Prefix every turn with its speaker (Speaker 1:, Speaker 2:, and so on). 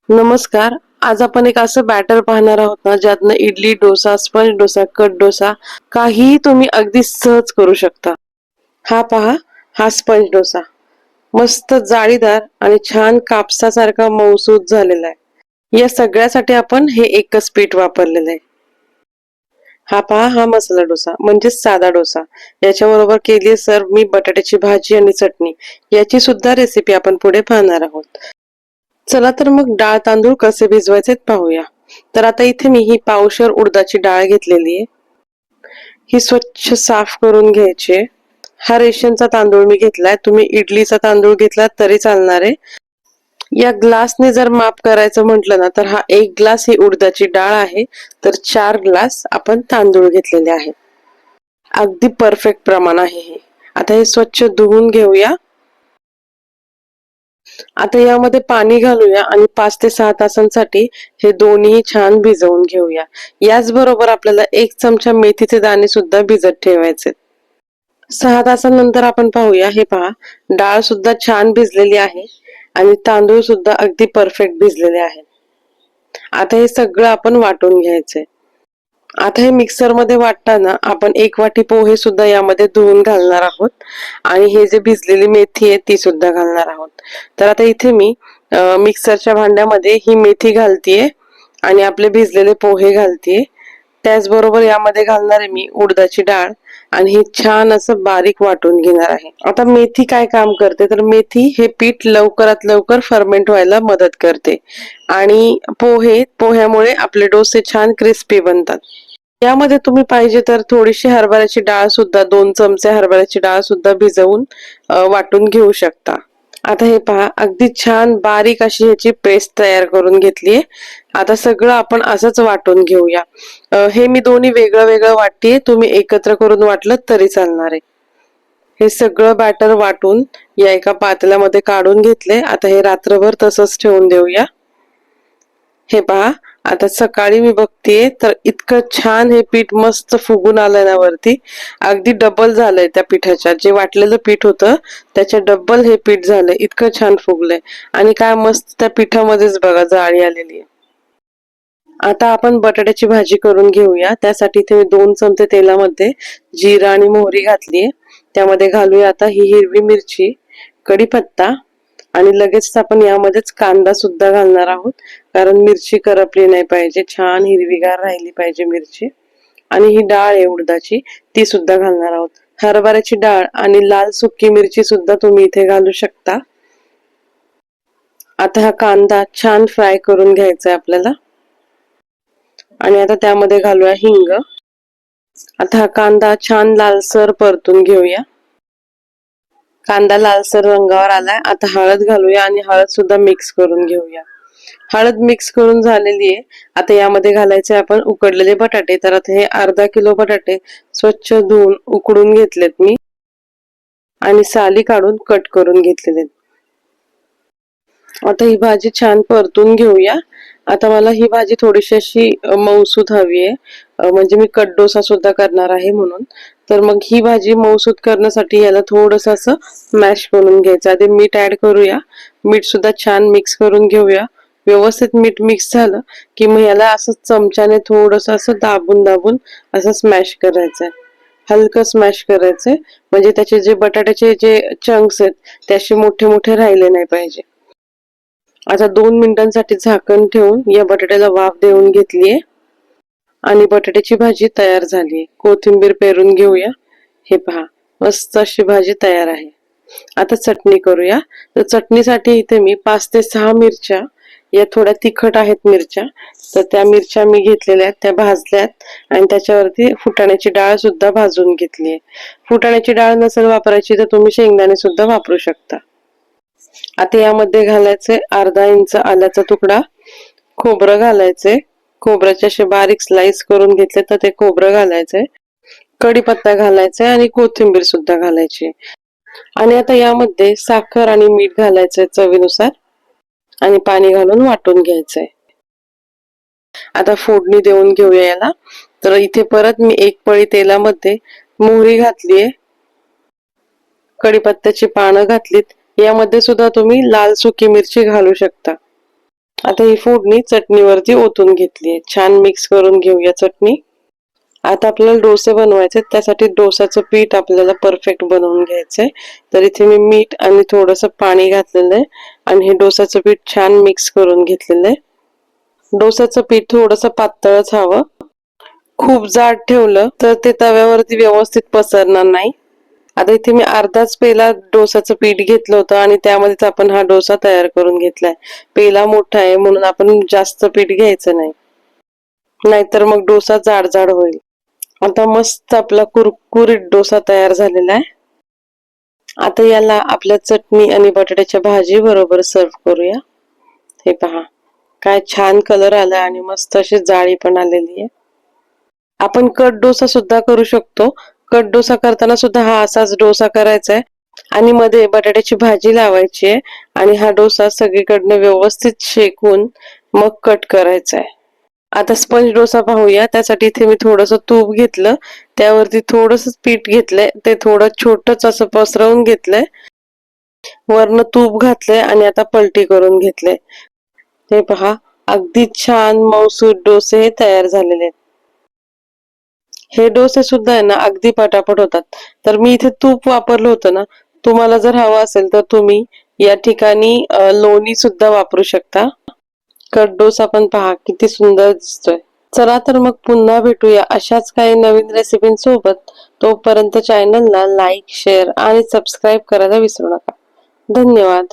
Speaker 1: नमस्कार. आज आपण एक असं बॅटर पाहणार आहोत ना, ज्यातनं इडली, डोसा, स्पंज डोसा, कट डोसा काहीही तुम्ही अगदी सहज करू शकता. हा पहा, हा स्पंज डोसा. मस्त जाळीदार आणि छान कापसासारखा मऊसूत झालेला आहे. या सगळ्यासाठी आपण हे एकच पीठ वापरलेलं आहे. हा पहा, हा मसाला डोसा म्हणजेच साधा डोसा. याच्याबरोबर केली सर्व मी बटाट्याची भाजी आणि चटणी. याची सुद्धा रेसिपी आपण पुढे पाहणार आहोत. चला तर मग डाळ तांदूळ कसे भिजवायचे पाहूया. तर आता इथे मी ही पावशर उडदाची डाळ घेतलेली आहे. ही स्वच्छ साफ करून घ्यायची. हा रेशनचा तांदूळ मी घेतलाय. तुम्ही इडलीचा तांदूळ घेतला तरी चालणार आहे. या ग्लासने जर माप करायचं म्हटलं ना, तर हा 1 ग्लास ही उडदाची डाळ आहे, तर 4 ग्लास आपण तांदूळ घेतलेले आहेत. अगदी परफेक्ट प्रमाण आहे हे. आता हे स्वच्छ धुवून घेऊया. आता यामध्ये पाणी घालूया आणि 5 ते 6 तासांसाठी हे दोन्ही छान भिजवून घेऊया. याचबरोबर आपल्याला 1 चमचा मेथीचे दाणे सुद्धा भिजत ठेवायचे. 6 तासानंतर आपण पाहूया. हे पहा, डाळ सुद्धा छान भिजलेली आहे आणि तांदूळ सुद्धा अगदी परफेक्ट भिजलेले आहेत. आता हे सगळं आपण वाटून घ्यायचंय. आता हे मिक्सर मध्ये वाटताना आपण 1 वाटी पोहे सुद्धा यामध्ये धुवून घालणार आहोत आणि हे जे भिजलेली मेथी आहे ती सुद्धा घालणार आहोत. तर आता इथे मी मिक्सरच्या भांड्यामध्ये ही मेथी घालतीये आणि आपले भिजलेले पोहे घालतीये. त्याचबरोबर यामध्ये घालणार आहे मी उडदाची डाळ आणि हे छान असं बारीक वाटून घेणार आहे. आता मेथी काय काम करते, तर मेथी हे पीठ लवकरात लवकर फर्मेंट व्हायला मदत करते आणि पोह्यामुळे आपले डोसे छान क्रिस्पी बनतात. यामध्ये तुम्ही पाहिजे तर थोडीशी हरभऱ्याची डाळ सुद्धा 2 चमचे हरभऱ्याची डाळ सुद्धा भिजवून वाटून घेऊ शकता. आता हे पहा, अगदी छान बारीक अशी ह्याची पेस्ट तयार करून घेतलीये. आता सगळं आपण असंच वाटून घेऊया. हे मी दोन्ही वेगळं वेगळं वाटतेय, तुम्ही एकत्र करून वाटलं तरी चालणार आहे. हे सगळं बॅटर वाटून या एका पातेल्यामध्ये काढून घेतले. आता हे रात्रभर तसंच ठेवून देऊया. हे पहा, आता सकाळी मी बघतेय तर इतकं छान हे पीठ मस्त फुगून आलंय ना वरती. अगदी डबल झालंय त्या पिठाच्या, जे वाटलेलं पीठ होतं त्याच्या डबल हे पीठ झालंय. इतकं छान फुगलंय आणि काय मस्त त्या पिठामध्येच बघा जाळी आलेली आहे. आता आपण बटाट्याची भाजी करून घेऊया. त्यासाठी इथे 2 चमचे तेलामध्ये जिरा आणि मोहरी घातलीये. त्यामध्ये घालूया आता ही हिरवी मिरची, कढीपत्ता आणि लगेच आपण यामध्येच कांदा सुद्धा घालणार आहोत, कारण मिरची करपली नाही पाहिजे, छान हिरवीगार राहिली पाहिजे मिरची. आणि ही डाळ आहे उडदाची, ती सुद्धा घालणार आहोत. हरभऱ्याची डाळ आणि लाल सुकी मिरची सुद्धा तुम्ही इथे घालू शकता. आता हा कांदा छान फ्राय करून घ्यायचा आहे आपल्याला आणि आता त्यामध्ये घालूया हिंग. आता हा कांदा छान लालसर परतून घेऊया. कांदा लालसर रंगावर आलाय. आता हळद घालूया आणि हळद सुद्धा मिक्स करून घेऊया. हळद मिक्स करून झालेली आहे. आता यामध्ये घालायचे आपण उकडलेले बटाटे. तर आता हे अर्धा किलो बटाटे स्वच्छ धुवून उकडून घेतलेत मी आणि साली काढून कट करून घेतलेले. आता ही भाजी छान परतून घेऊया. आता मला ही भाजी थोडीशी अशी मऊसूत हवी आहे, म्हणजे मी कट डोसा सुद्धा करणार आहे म्हणून. तर मग ही भाजी मऊसूत करण्यासाठी याला थोडस असं मॅश करून घ्यायचं. आधी मीठ ऍड करूया. मीठ सुद्धा छान मिक्स करून घेऊया. व्यवस्थित मीठ मिक्स झालं की मग याला असं चमच्याने थोडस असं दाबून दाबून असं स्मॅश करायचंय. हलकं स्मॅश करायचंय, म्हणजे त्याचे जे बटाट्याचे जे चंक्स आहेत ते असे मोठे मोठे राहिले नाही पाहिजे. आता 2 मिनिटांसाठी झाकण ठेवून या बटाट्याला वाफ देऊन घेतलीये आणि बटाट्याची भाजी तयार झाली. कोथिंबीर पेरून घेऊया. हे पहा, मस्त अशी भाजी तयार आहे. आता चटणी करूया. तर चटणीसाठी इथे मी 5 ते 6 मिरच्या, या थोड्या तिखट आहेत मिरच्या, तर त्या मिरच्या मी घेतलेल्या आहेत, त्या भाजल्यात आणि त्याच्यावरती फुटाण्याची डाळ सुद्धा भाजून घेतली आहे. फुटाण्याची डाळ नसेल वापरायची तर तुम्ही शेंगदाणे सुद्धा वापरू शकता. आता यामध्ये घालायचे अर्धा इंच आल्याचा तुकडा, खोबरं घालायचे, खोबऱ्याचे असे बारीक स्लाइस करून घेतले तर ते खोबरं घालायचंय, कढीपत्ता घालायचा आणि कोथिंबीर सुद्धा घालायची. आणि आता यामध्ये साखर आणि मीठ घालायचंय चवीनुसार आणि पाणी घालून वाटून घ्यायचंय. आता फोडणी देऊन घेऊया याला. तर इथे परत मी 1 पळी तेलामध्ये मोहरी घातलीये, कढीपत्त्याची पानं घातलीत. यामध्ये सुद्धा तुम्ही लाल सुकी मिरची घालू शकता. आता ही फोडणी चटणीवरती ओतून घेतली आहे. छान मिक्स करून घेऊया चटणी. आता आपल्याला डोसे बनवायचे, त्यासाठी डोसाचं पीठ आपल्याला परफेक्ट बनवून घ्यायचंय. तर इथे मी मीठ आणि थोडंसं पाणी घातलेलं आहे आणि हे डोसाचं पीठ छान मिक्स करून घेतलेलं आहे. डोसाचं पीठ थोडंसं पातळच हवं. खूप जाड ठेवलं तर ते तव्यावरती व्यवस्थित पसरणार नाही. आता इथे मी अर्धाच पेला डोसाचं पीठ घेतलं होतं आणि त्यामध्येच आपण हा डोसा तयार करून घेतलाय. पेला मोठा आहे म्हणून आपण जास्त पीठ घ्यायचं नाही, नाहीतर मग डोसा जाड जाड होईल. आता मस्त आपला कुरकुरीत डोसा तयार झालेला आहे. आता याला आपल्या चटणी आणि बटाट्याच्या भाजी बरोबर सर्व करूया. हे पहा, काय छान कलर आला आणि मस्त अशी जाळी पण आलेली आहे. आपण कट डोसा सुद्धा करू शकतो. कट डोसा करताना सुद्धा हा असाच डोसा करायचा आहे आणि मध्ये बटाट्याची भाजी लावायची आहे आणि हा डोसा सगळीकडनं व्यवस्थित शेकून मग कट करायचा आहे. आता स्पंज डोसा पाहूया. त्यासाठी इथे मी थोडंसं तूप घेतलं, त्यावरती थोडंसं पीठ घेतलंय, ते थोडं छोटंच असं पसरवून घेतलंय, वरनं तूप घातलंय आणि आता पलटी करून घेतलंय. हे पहा, अगदी छान मऊसूत डोसे हे तयार झालेले आहेत. हे डोसे सुद्धा आहे ना अगदी पटापट होतात. तर मी इथे तूप वापरलं होतं ना. तुम्हाला जर हवं असेल तर तुम्ही या ठिकाणी लोणी सुद्धा वापरू शकता. कट डोसा पण पहा किती सुंदर दिसतोय. चला तर मग पुन्हा भेटूया अशाच काही नवीन रेसिपींसोबत. तोपर्यंत चॅनलला लाईक, शेअर आणि सबस्क्राईब करायला विसरू नका. धन्यवाद.